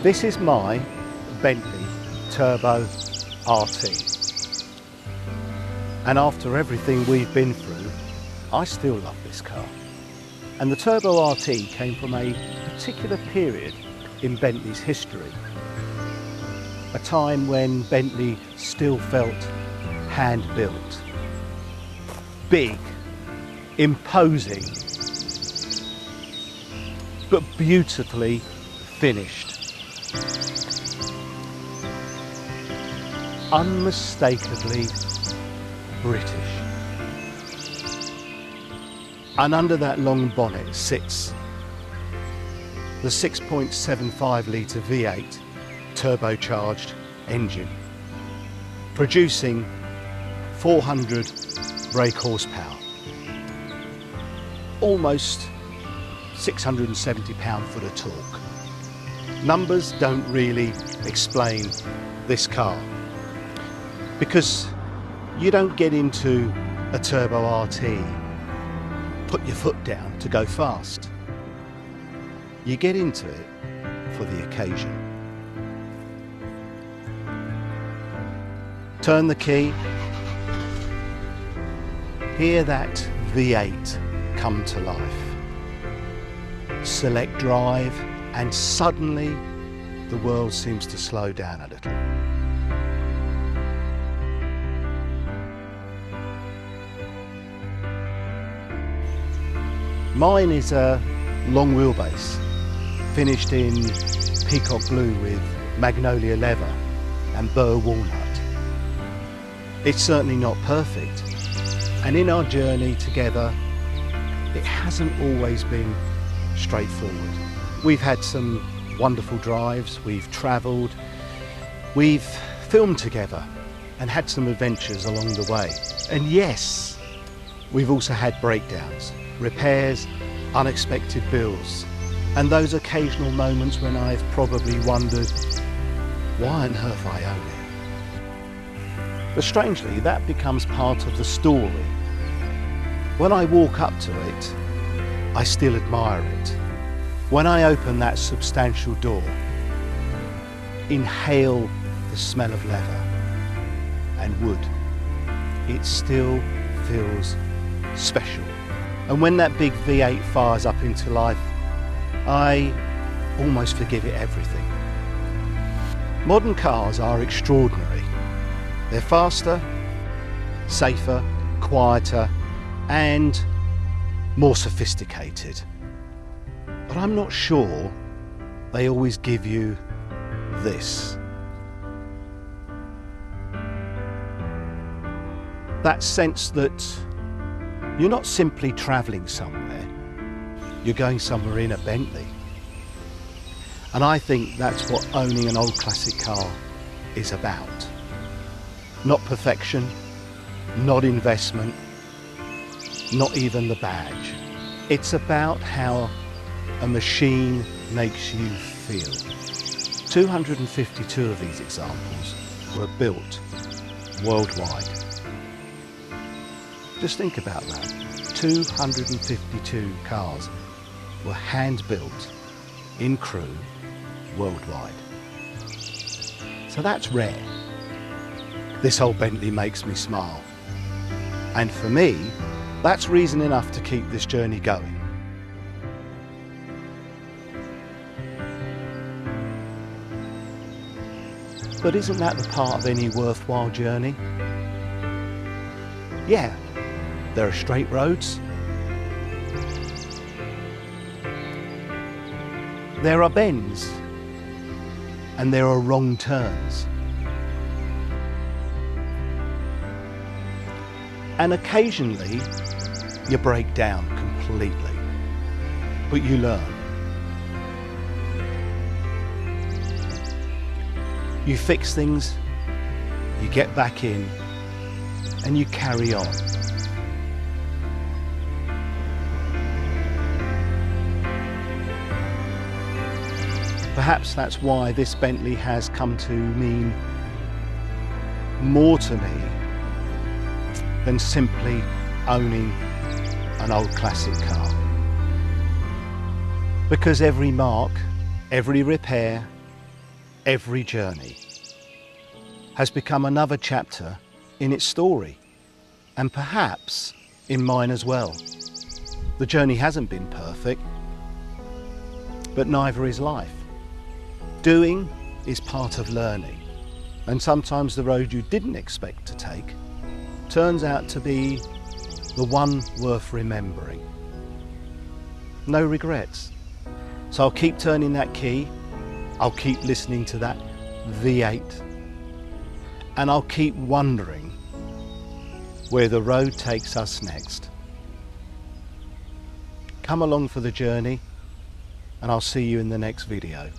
This is my Bentley Turbo RT. And after everything we've been through, I still love this car. And the Turbo RT came from a particular period in Bentley's history. A time when Bentley still felt hand-built. Big, imposing, but beautifully finished. Unmistakably British. And under that long bonnet sits the 6.75 litre V8 turbocharged engine, producing 400 brake horsepower, almost 670 pound-foot of torque. Numbers don't really explain this car, because you don't get into a Turbo RT, put your foot down to go fast. You get into it for the occasion. Turn the key, hear that V8 come to life. Select drive, and suddenly the world seems to slow down a little. Mine is a long wheelbase, finished in peacock blue with magnolia leather and burr walnut. It's certainly not perfect, and in our journey together, it hasn't always been straightforward. We've had some wonderful drives, we've travelled, we've filmed together and had some adventures along the way. And yes, we've also had breakdowns, repairs, unexpected bills, and those occasional moments when I've probably wondered, why on earth I own it? But strangely, that becomes part of the story. When I walk up to it, I still admire it. When I open that substantial door, inhale the smell of leather and wood, it still feels special. And when that big V8 fires up into life, I almost forgive it everything. Modern cars are extraordinary. They're faster, safer, quieter, and more sophisticated. But I'm not sure they always give you this. That sense that you're not simply travelling somewhere, you're going somewhere in a Bentley. And I think that's what owning an old classic car is about. Not perfection, not investment, not even the badge. It's about how a machine makes you feel. 252 of these examples were built worldwide. Just think about that. 252 cars were hand-built in Crewe worldwide. So that's rare. This old Bentley makes me smile. And for me, that's reason enough to keep this journey going. But isn't that the part of any worthwhile journey? Yeah, there are straight roads. There are bends. And there are wrong turns. And occasionally, you break down completely. But you learn. You fix things, you get back in, and you carry on. Perhaps that's why this Bentley has come to mean more to me than simply owning an old classic car. Because every mark, every repair, every journey has become another chapter in its story, and perhaps in mine as well. The journey hasn't been perfect, but neither is life. Doing is part of learning, and sometimes the road you didn't expect to take turns out to be the one worth remembering. No regrets. So I'll keep turning that key, I'll keep listening to that V8, and I'll keep wondering where the road takes us next. Come along for the journey, and I'll see you in the next video.